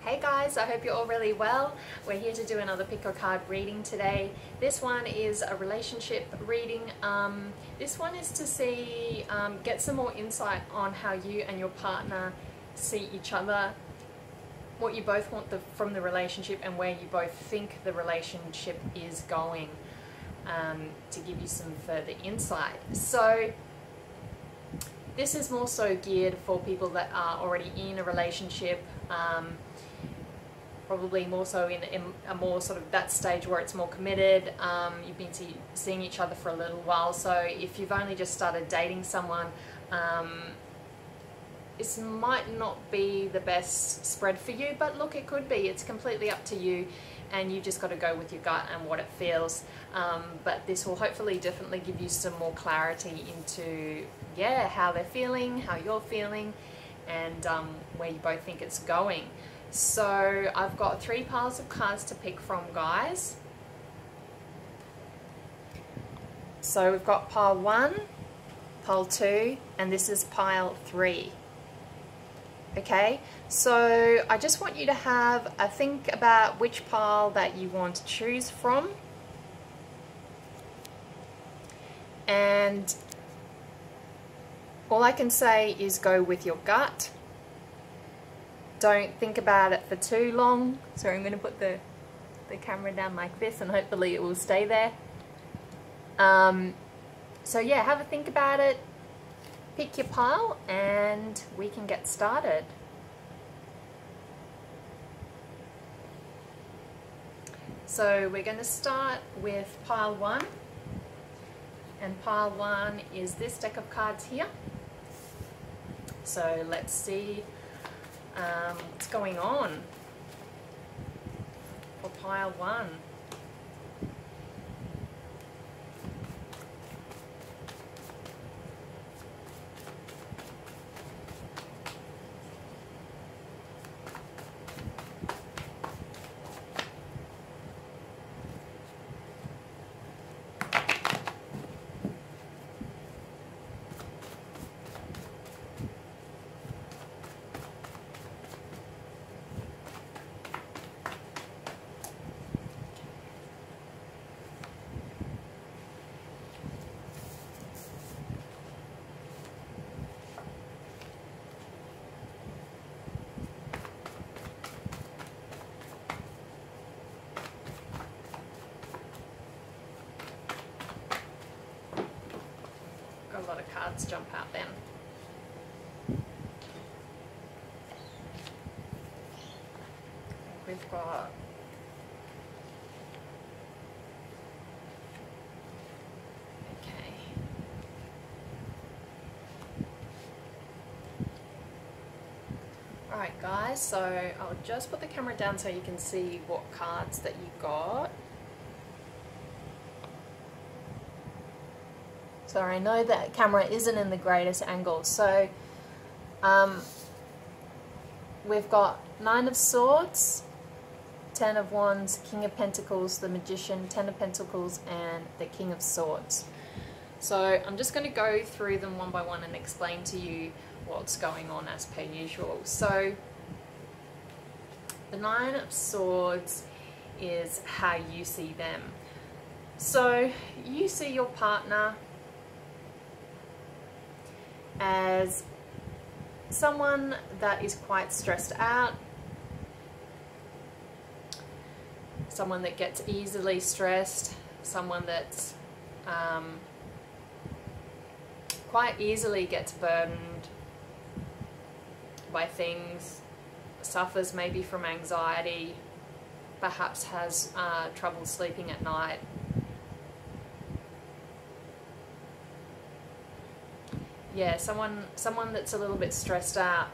Hey guys, I hope you're all really well. We're here to do another pick a card reading today. This one is a relationship reading. This one is to see, get some more insight on how you and your partner see each other, what you both want from the relationship and where you both think the relationship is going, to give you some further insight. So this is more so geared for people that are already in a relationship, probably more so in a more sort of that stage where it's more committed. You've been seeing each other for a little while, so if you've only just started dating someone, this might not be the best spread for you, but look, it could be. It's completely up to you, and you just got to go with your gut and what it feels. But this will hopefully definitely give you some more clarity into, yeah, how they're feeling, how you're feeling, and where you both think it's going. So I've got 3 piles of cards to pick from, guys. So we've got pile 1, pile 2, and this is pile 3. Okay, so I just want you to have a think about which pile that you want to choose from. And all I can say is go with your gut. Don't think about it for too long. So I'm going to put the camera down like this and hopefully it will stay there. So yeah, have a think about it. Pick your pile and we can get started. So we're going to start with pile 1. And pile 1 is this deck of cards here. So let's see what's going on for pile 1. A lot of cards jump out then. We've got Alright guys, so I'll just put the camera down so you can see what cards that you got. So I know that camera isn't in the greatest angle. So we've got 9 of Swords, 10 of Wands, King of Pentacles, the Magician, 10 of Pentacles, and the King of Swords. So I'm just going to go through them one by one and explain to you what's going on as per usual. So the 9 of Swords is how you see them. So you see your partner as someone that is quite stressed out, someone that gets easily stressed, someone that's quite easily gets burdened by things, suffers maybe from anxiety, perhaps has trouble sleeping at night. Yeah, someone that's a little bit stressed out.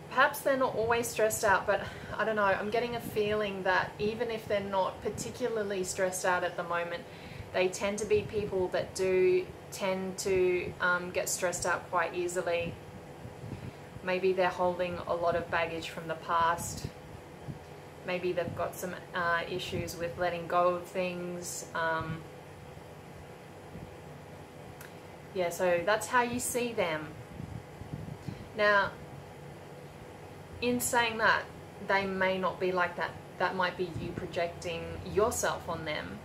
Perhaps they're not always stressed out, but I don't know, I'm getting a feeling that even if they're not particularly stressed out at the moment, they tend to be people that do tend to get stressed out quite easily. Maybe they're holding a lot of baggage from the past. Maybe they've got some issues with letting go of things. Yeah, so that's how you see them. Now, in saying that, they may not be like that. That might be you projecting yourself on them.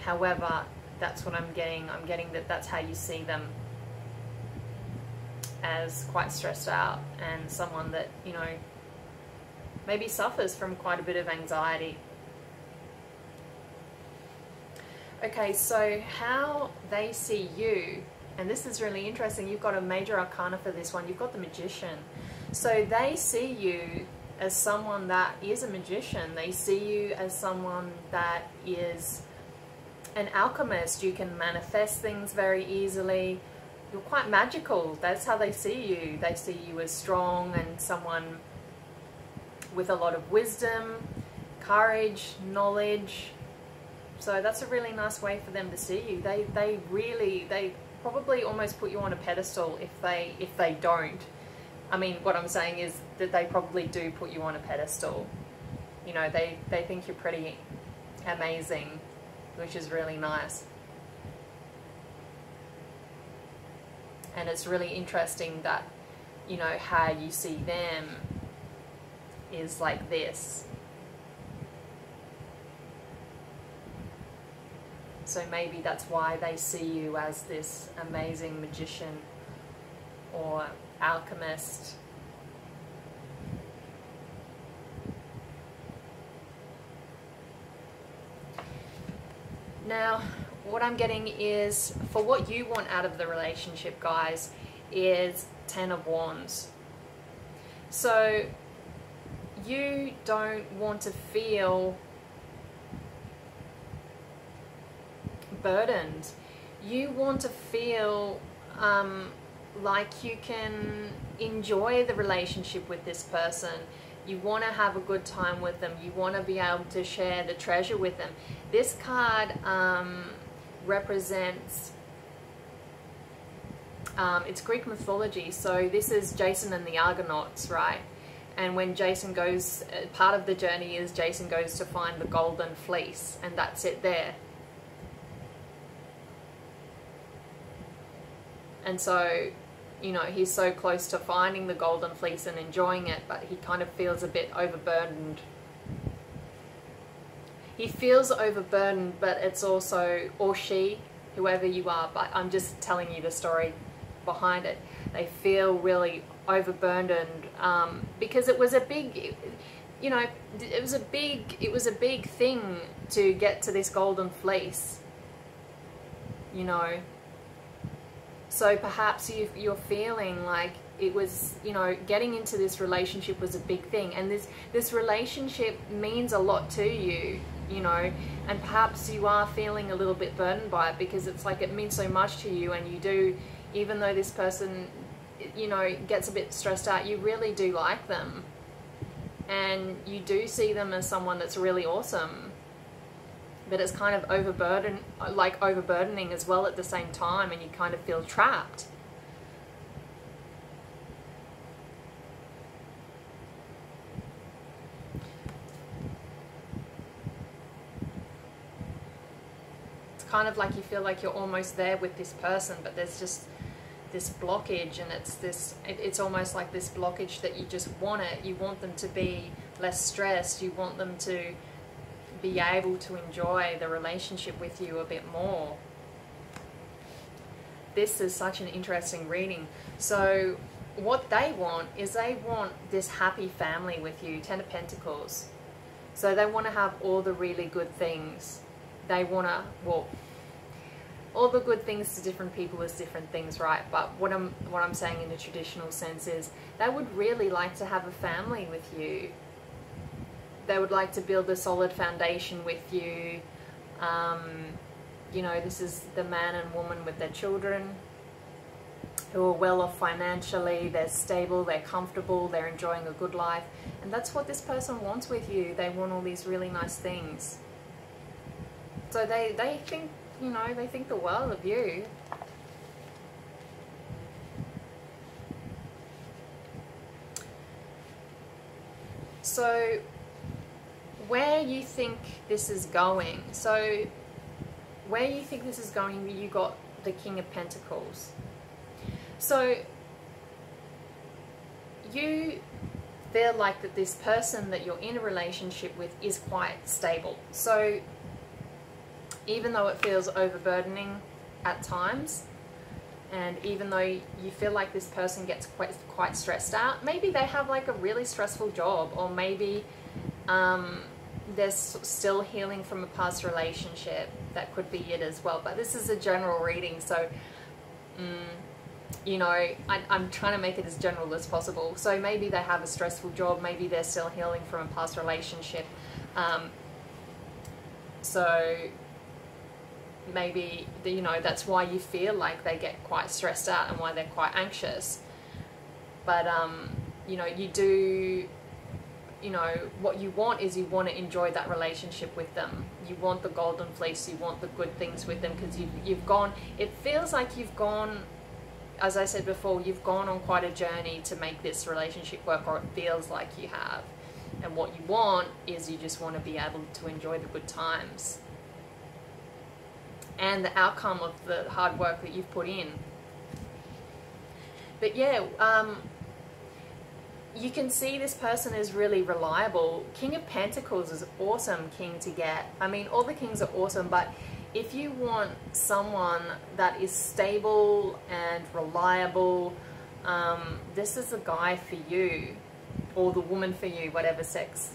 However, that's what I'm getting. I'm getting that that's how you see them, as quite stressed out and someone that, you know, maybe suffers from quite a bit of anxiety. Okay, so how they see you, and this is really interesting. You've got a major arcana for this one. You've got the Magician. So they see you as someone that is a magician. They see you as someone that is an alchemist. You can manifest things very easily. You're quite magical. That's how they see you. They see you as strong and someone with a lot of wisdom, courage, knowledge. So that's a really nice way for them to see you. They probably almost put you on a pedestal if they don't. I mean, what I'm saying is that they probably do put you on a pedestal. You know, they think you're pretty amazing, which is really nice. And it's really interesting that, you know, how you see them is like this. So maybe that's why they see you as this amazing magician or alchemist. Now, what I'm getting is, for what you want out of the relationship, guys, is 10 of Wands. So you don't want to feel burdened. You want to feel like you can enjoy the relationship with this person. You want to have a good time with them. You want to be able to share the treasure with them. This card represents, it's Greek mythology. So this is Jason and the Argonauts, right? And when Jason goes, part of the journey is Jason goes to find the golden fleece, and that's it there. And so, you know, he's so close to finding the golden fleece and enjoying it, but he kind of feels a bit overburdened. He feels overburdened, but it's also, or she, whoever you are, but I'm just telling you the story behind it. They feel really overburdened because it was a big, you know, it was a big thing to get to this golden fleece, you know. So perhaps you're feeling like it was, you know, getting into this relationship was a big thing, and this relationship means a lot to you, you know, and perhaps you are feeling a little bit burdened by it because it's like it means so much to you, and you do, even though this person, you know, gets a bit stressed out, you really do like them, and you do see them as someone that's really awesome. But it's kind of overburdening as well at the same time, and you kind of feel trapped. It's kind of like you feel like you're almost there with this person, but there's just this blockage, and it's almost like this blockage that you just want it. You want them to be less stressed. You want them to be able to enjoy the relationship with you a bit more. This is such an interesting reading. So what they want is they want this happy family with you, 10 of Pentacles. So they want to have all the really good things. They want to, well, all the good things to different people is different things, right? But what I'm saying in a traditional sense is they would really like to have a family with you. They would like to build a solid foundation with you. You know, this is the man and woman with their children who are well off financially, they're stable, they're comfortable, they're enjoying a good life. And that's what this person wants with you. They want all these really nice things. So they think, you know, they think the world of you. So where you think this is going, you got the King of Pentacles. So you feel like that this person that you're in a relationship with is quite stable. So even though it feels overburdening at times, and even though you feel like this person gets quite stressed out, maybe they have like a really stressful job, or maybe they're still healing from a past relationship. That could be it as well. But this is a general reading, so you know, I'm trying to make it as general as possible. So maybe they have a stressful job, maybe they're still healing from a past relationship. So maybe, you know, that's why you feel like they get quite stressed out and why they're quite anxious. But you know, you do, you know, what you want is you want to enjoy that relationship with them. You want the golden fleece, you want the good things with them, because you've gone, it feels like you've gone, as I said before, you've gone on quite a journey to make this relationship work, or it feels like you have. And what you want is you just want to be able to enjoy the good times and the outcome of the hard work that you've put in. But yeah, you can see this person is really reliable. King of Pentacles is awesome king to get. I mean, all the kings are awesome, but if you want someone that is stable and reliable, this is the guy for you, or the woman for you, whatever sex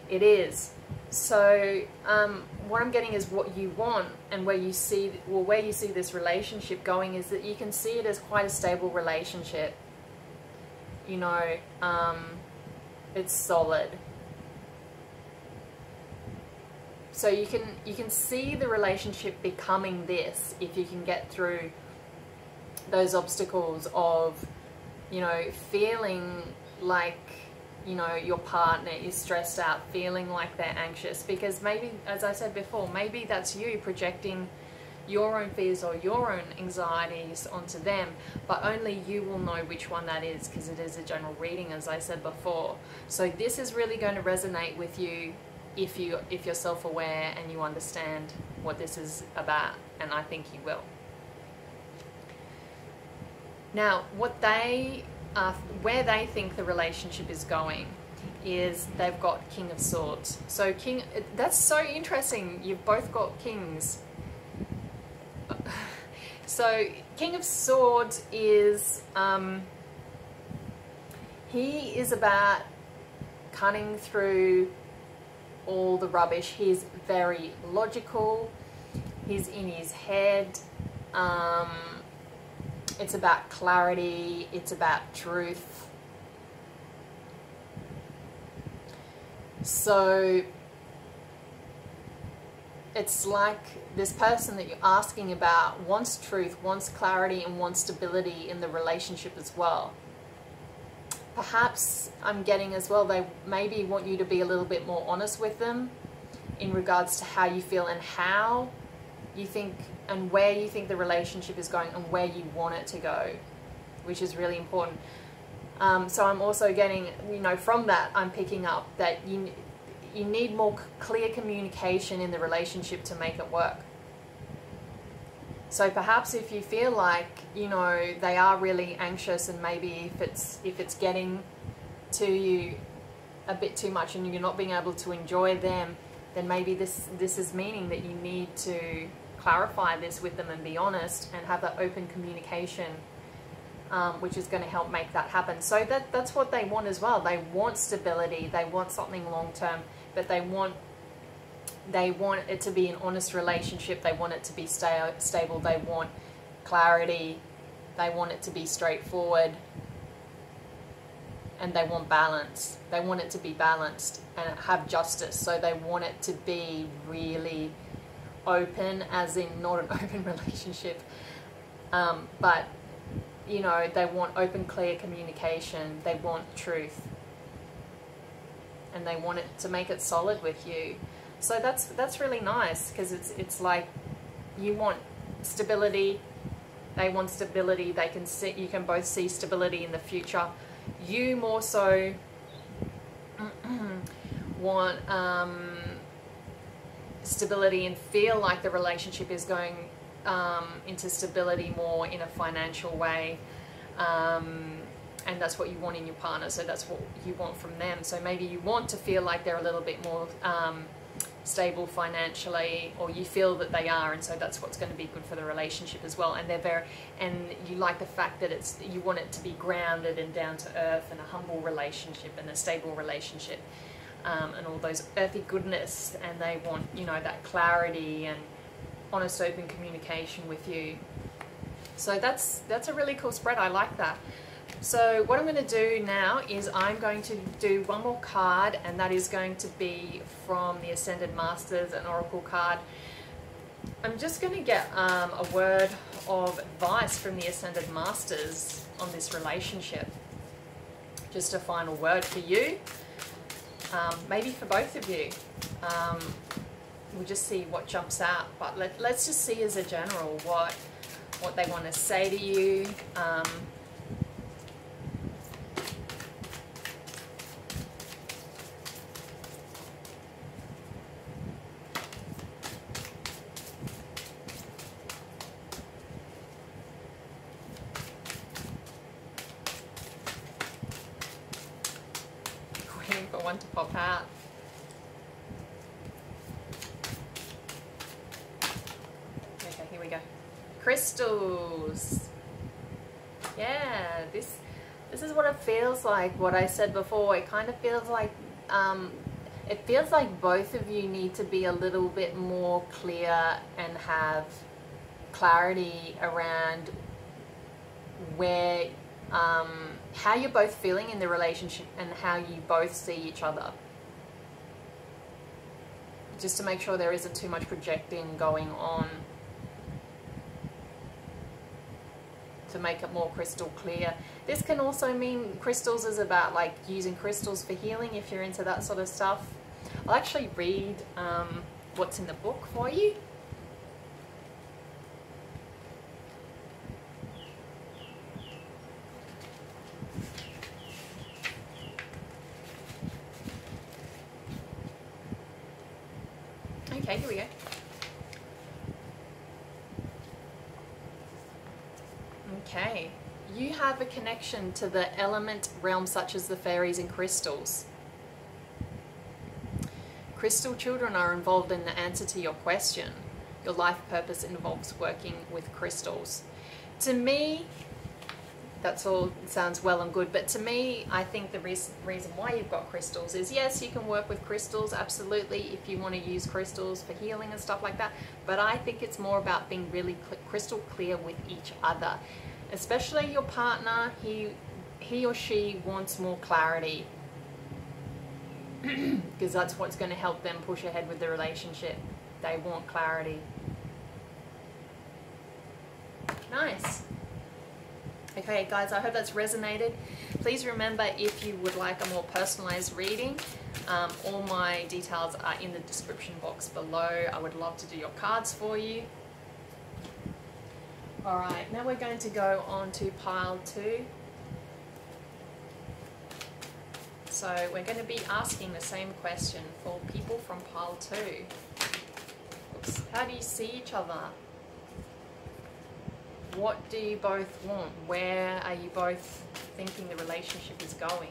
it is. So what I'm getting is what you want, and where you see, well, where you see this relationship going is that you can see it as quite a stable relationship. You know, it's solid. So you can see the relationship becoming this if you can get through those obstacles of, you know, feeling like, you know, your partner is stressed out, feeling like they're anxious, because maybe, as I said before, maybe that's you projecting your own fears or your own anxieties onto them, but only you will know which one that is, because it is a general reading, as I said before. So this is really going to resonate with you if you're self-aware and you understand what this is about, and I think you will. Now, what they where they think the relationship is going is they've got King of Swords. So that's so interesting. You've both got kings. So King of Swords is he is about cutting through all the rubbish. He's very logical. He's in his head. It's about clarity. It's about truth. So it's like this person that you're asking about wants truth, wants clarity, and wants stability in the relationship as well. Perhaps I'm getting as well, they maybe want you to be a little bit more honest with them in regards to how you feel and how you think and where you think the relationship is going and where you want it to go, which is really important. So I'm also getting, you know, from that I'm picking up that you need more clear communication in the relationship to make it work. So perhaps if you feel like, you know, they are really anxious, and maybe if it's getting to you a bit too much and you're not being able to enjoy them, then maybe this is meaning that you need to clarify this with them and be honest and have that open communication, which is going to help make that happen. So that's what they want as well. They want stability. They want something long term, but they want it to be an honest relationship. They want it to be stable. They want clarity. They want it to be straightforward. And they want balance. They want it to be balanced and have justice. So they want it to be really open, as in not an open relationship. But, you know, they want open, clear communication. They want truth. And they want it to make it solid with you. So that's really nice, because it's like you want stability, they want stability. They can see, you can both see stability in the future. You more so want stability and feel like the relationship is going into stability more in a financial way. and that's what you want in your partner, so that's what you want from them. So maybe you want to feel like they're a little bit more stable financially, or you feel that they are, and so that's what's going to be good for the relationship as well. And and you like the fact that you want it to be grounded and down to earth, and a humble relationship and a stable relationship, and all those earthy goodness. And they want, you know, that clarity and honest, open communication with you. So that's a really cool spread. I like that. So what I'm going to do now is I'm going to do one more card, and that is going to be from the Ascended Masters, an oracle card. I'm just going to get a word of advice from the Ascended Masters on this relationship. Just a final word for you, maybe for both of you. We'll just see what jumps out, but let's just see as a general what they want to say to you. Waiting for one to pop out. Okay, here we go. Crystals. Yeah, this is what it feels like. What I said before, it kind of feels like both of you need to be a little bit more clear and have clarity around where how you're both feeling in the relationship and how you both see each other. Just to make sure there isn't too much projecting going on, to make it more crystal clear. This can also mean crystals is about like using crystals for healing, if you're into that sort of stuff. I'll actually read what's in the book for you. Okay, here we go. Okay, you have a connection to the element realm such as the fairies and crystals. Crystal children are involved in the answer to your question. Your life purpose involves working with crystals. To me, that's all sounds well and good, but to me, I think the reason why you've got crystals is, yes, you can work with crystals, absolutely, if you want to use crystals for healing and stuff like that, but I think it's more about being really crystal clear with each other. Especially your partner, he or she wants more clarity, because that's what's going to help them push ahead with the relationship. They want clarity. Nice. Okay guys, I hope that's resonated. Please remember, if you would like a more personalized reading, all my details are in the description box below. I would love to do your cards for you. Alright, now we're going to go on to pile 2. So we're going to be asking the same question for people from pile 2. Oops. How do you see each other? What do you both want? Where are you both thinking the relationship is going?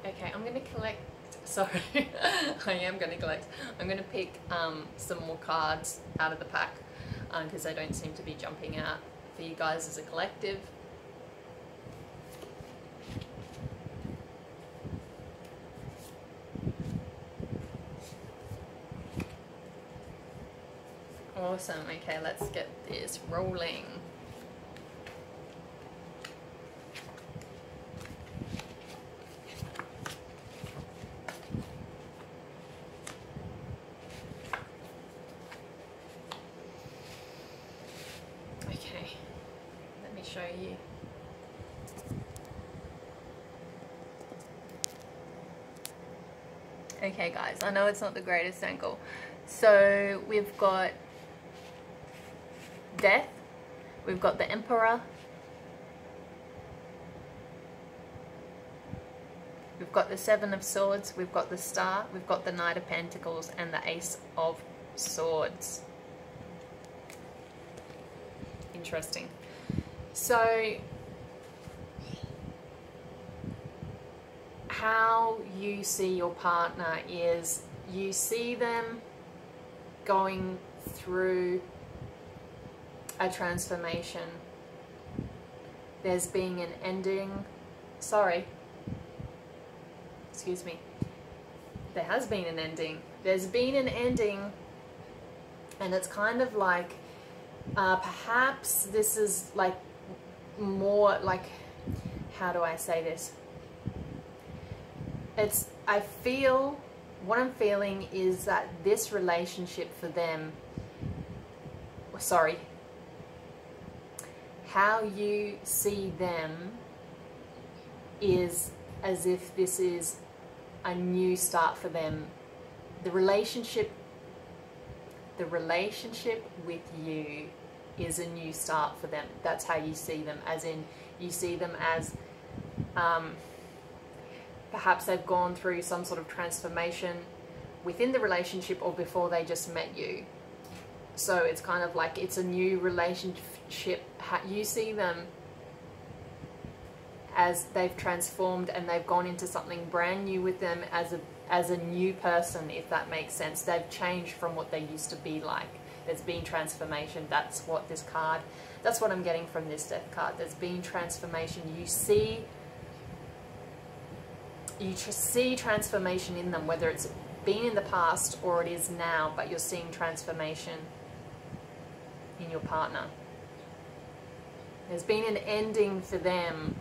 Okay, I'm going to collect, sorry, I am going to collect. I'm going to pick some more cards out of the pack because they don't seem to be jumping out for you guys as a collective. Awesome, okay, let's get this rolling. Show you. Okay guys, I know it's not the greatest angle. So we've got Death, we've got the Emperor, we've got the Seven of Swords, we've got the Star, we've got the Knight of Pentacles, and the Ace of Swords. Interesting. So how you see your partner is you see them going through a transformation. There's being an ending. Sorry. Excuse me. There has been an ending. There's been an ending, and it's kind of like perhaps this is like more like, how do I say this? What I'm feeling is that this relationship for them, sorry, how you see them is as if this is a new start for them. The relationship with you is a new start for them. That's how you see them, as in you see them as perhaps they've gone through some sort of transformation within the relationship or before they just met you. So it's kind of like it's a new relationship. You see them as they've transformed and they've gone into something brand new with them as a new person, if that makes sense. They've changed from what they used to be like. There's been transformation. That's what this card, that's what I'm getting from this Death card. There's been transformation. You see transformation in them, whether it's been in the past or it is now, but you're seeing transformation in your partner. There's been an ending for them,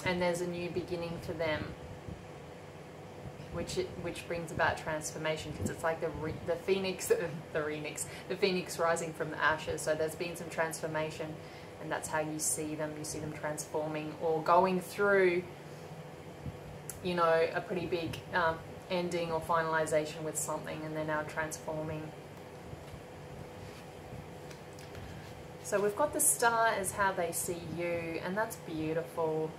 and there's a new beginning for them, which brings about transformation, because it's like the phoenix rising from the ashes. So there's been some transformation, and that's how you see them. You see them transforming or going through, you know, a pretty big ending or finalization with something, and they're now transforming. So we've got the Star as how they see you, and that's beautiful.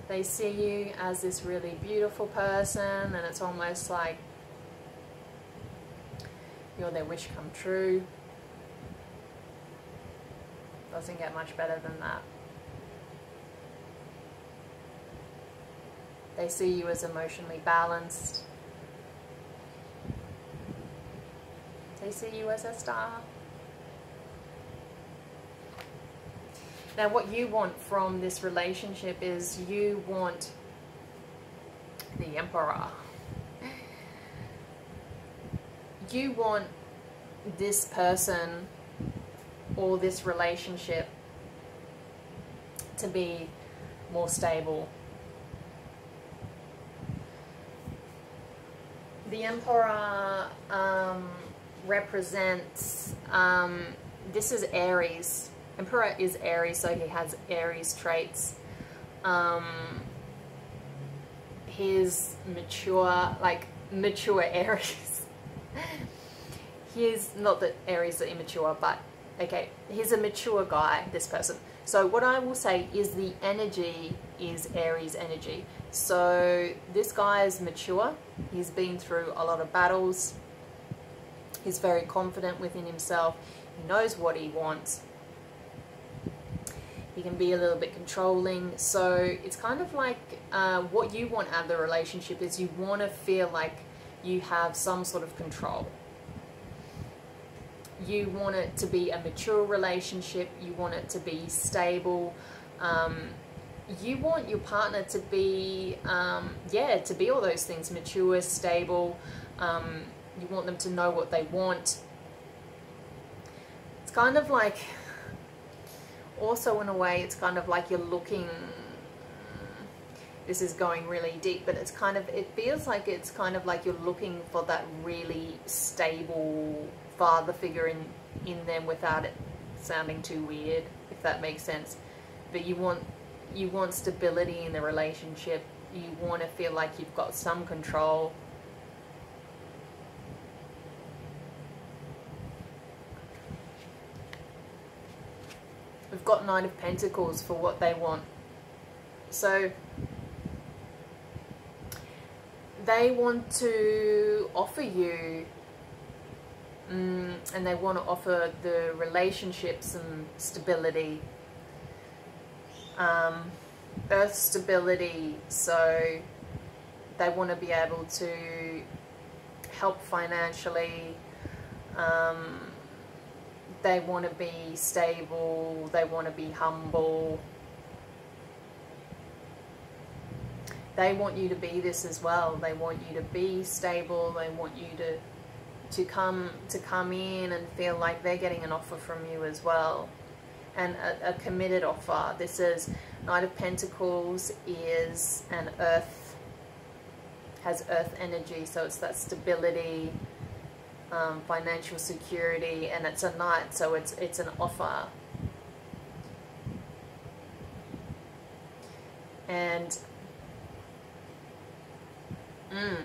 They see you as this really beautiful person, and it's almost like you're their wish come true. Doesn't get much better than that. They see you as emotionally balanced. They see you as a star. Now what you want from this relationship is you want the Emperor. You want this person or this relationship to be more stable. The Emperor represents, this is Aries. Emperor is Aries, so he has Aries traits. He's mature, like mature Aries. He's, not that Aries are immature, but okay, he's a mature guy, this person. So what I will say is the energy is Aries energy. So this guy is mature. He's been through a lot of battles. He's very confident within himself. He knows what he wants. He can be a little bit controlling. So it's kind of like what you want out of the relationship is you want to feel like you have some sort of control. You want it to be a mature relationship. You want it to be stable. You want your partner to be, yeah, to be all those things, mature, stable. You want them to know what they want. It's kind of like, also in a way, it's kind of like you're looking, this is going really deep, but it's kind of, it feels like it's kind of like you're looking for that really stable father figure in them without it sounding too weird, if that makes sense. But you want stability in the relationship. You want to feel like you've got some control. We've got Knight of Pentacles for what they want. So they want to offer you, and they want to offer the relationship some stability, earth stability. So they want to be able to help financially. They want to be stable. They want to be humble. They want you to be this as well. They want you to be stable. They want you to come in and feel like they're getting an offer from you as well, and a committed offer. This is Knight of Pentacles is an earth, has earth energy, so it's that stability, financial security, and it's a knight, so it's an offer. And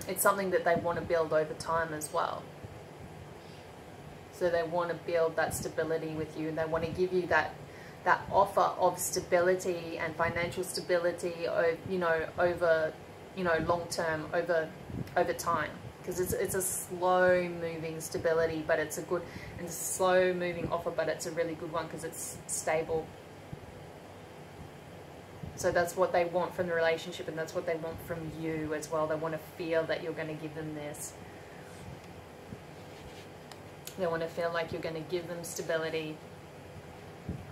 it's something that they want to build over time as well. So they want to build that stability with you, and they want to give you that offer of stability and financial stability, over long term, over time. Because it's a slow moving stability, but it's a good, and it's a slow moving offer, but it's a really good one because it's stable. So that's what they want from the relationship, and that's what they want from you as well. They want to feel that you're going to give them this. They want to feel like you're going to give them stability,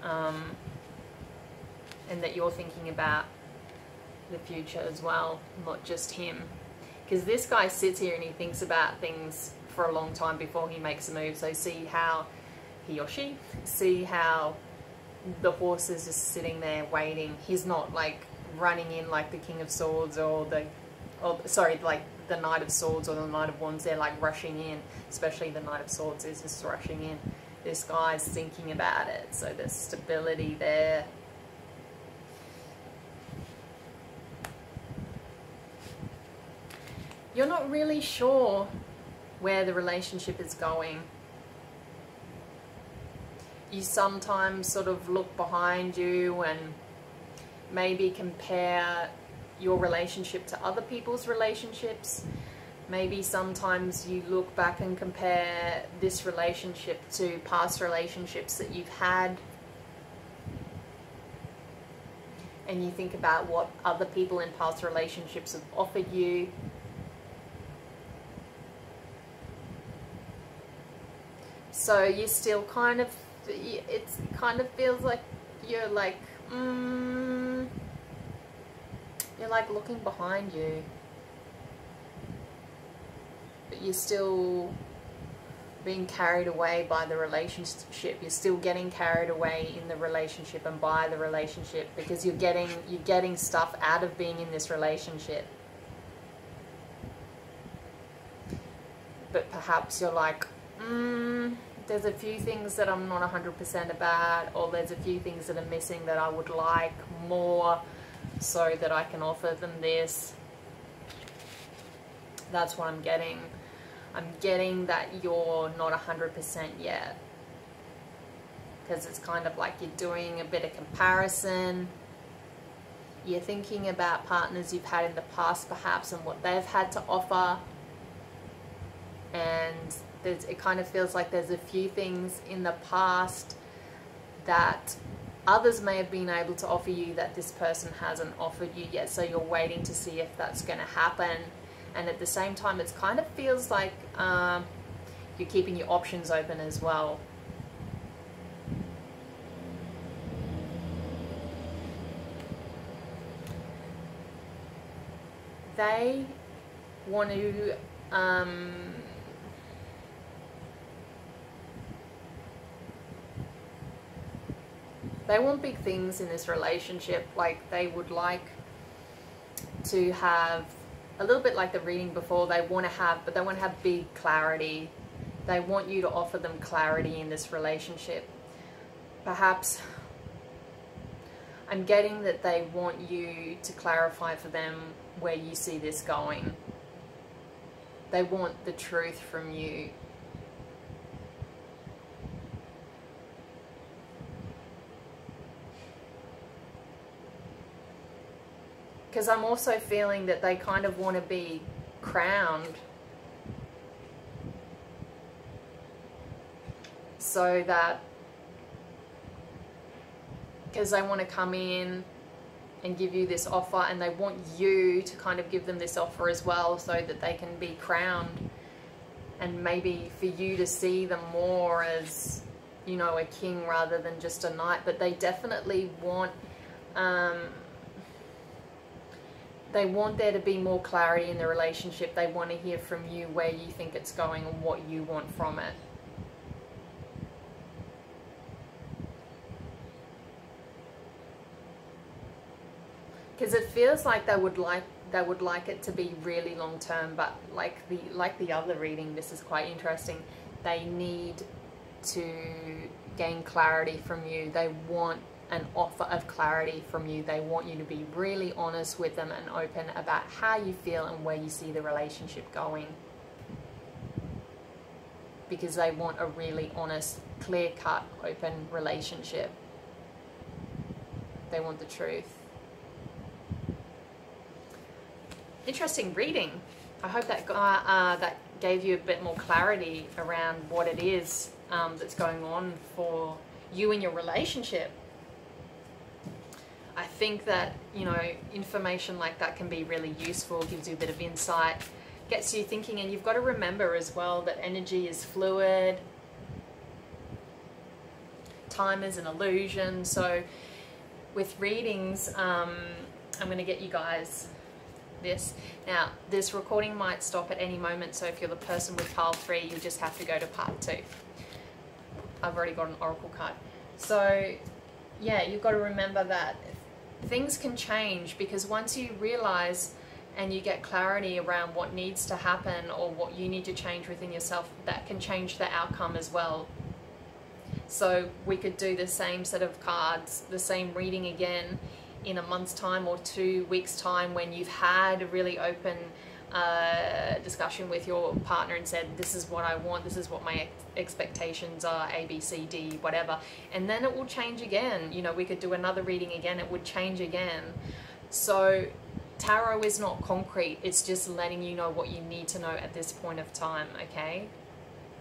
and that you're thinking about the future as well, not just him. Because this guy sits here and he thinks about things for a long time before he makes a move. So see how he or she, see how the horse is just sitting there waiting. He's not like running in like the King of Swords or like the Knight of Swords or the Knight of Wands. They're like rushing in, especially the Knight of Swords is just rushing in. This guy's thinking about it, so there's stability there. You're not really sure where the relationship is going. You sometimes sort of look behind you and maybe compare your relationship to other people's relationships. Maybe sometimes you look back and compare this relationship to past relationships that you've had. And you think about what other people in past relationships have offered you. So you still kind of, it kind of feels like you're like, you're like looking behind you. But you're still being carried away by the relationship. You're still getting carried away in the relationship and by the relationship, because you're getting stuff out of being in this relationship. But perhaps you're like, there's a few things that I'm not 100% about, or there's a few things that are missing that I would like more so that I can offer them this. That's what I'm getting. I'm getting that you're not 100% yet, because it's kind of like you're doing a bit of comparison. You're thinking about partners you've had in the past perhaps and what they've had to offer, and it kind of feels like there's a few things in the past that others may have been able to offer you that this person hasn't offered you yet, so you're waiting to see if that's going to happen. And at the same time, it kind of feels like you're keeping your options open as well. They want to they want big things in this relationship. Like they would like to have a little bit like the reading before. They want to have big clarity. They want you to offer them clarity in this relationship. Perhaps I'm getting that they want you to clarify for them where you see this going. They want the truth from you. Because I'm also feeling that they kind of want to be crowned. So that, because they want to come in and give you this offer, and they want you to kind of give them this offer as well, so that they can be crowned, and maybe for you to see them more as, you know, a king rather than just a knight. But they definitely want there to be more clarity in the relationship. They want to hear from you where you think it's going and what you want from it. Because it feels like they would like it to be really long term, but like the other reading, this is quite interesting. They need to gain clarity from you. They want an offer of clarity from you. They want you to be really honest with them and open about how you feel and where you see the relationship going. Because they want a really honest, clear-cut, open relationship. They want the truth. Interesting reading. I hope that that gave you a bit more clarity around what it is that's going on for you in your relationship. I think that, you know, information like that can be really useful, gives you a bit of insight, gets you thinking. And you've got to remember as well that energy is fluid, time is an illusion. So with readings, I'm going to get you guys this. Now, this recording might stop at any moment, so if you're the person with pile 3, you just have to go to part 2. I've already got an oracle card. So yeah, you've got to remember that things can change, because once you realize and you get clarity around what needs to happen or what you need to change within yourself, that can change the outcome as well. So we could do the same set of cards, the same reading again in a month's time or 2 weeks' time, when you've had a really open discussion with your partner and said, this is what I want, this is what my expectations are, A, B, C, D, whatever. And then it will change again. You know, we could do another reading again, it would change again. So tarot is not concrete, it's just letting you know what you need to know at this point of time, okay?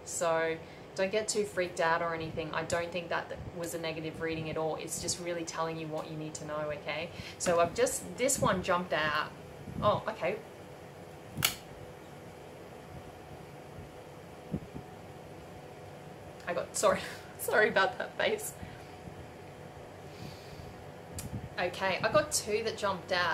So don't get too freaked out or anything. I don't think that was a negative reading at all. It's just really telling you what you need to know, okay? So I've just, this one jumped out. Oh, okay. I got, sorry about that face. Okay, I got 2 that jumped out.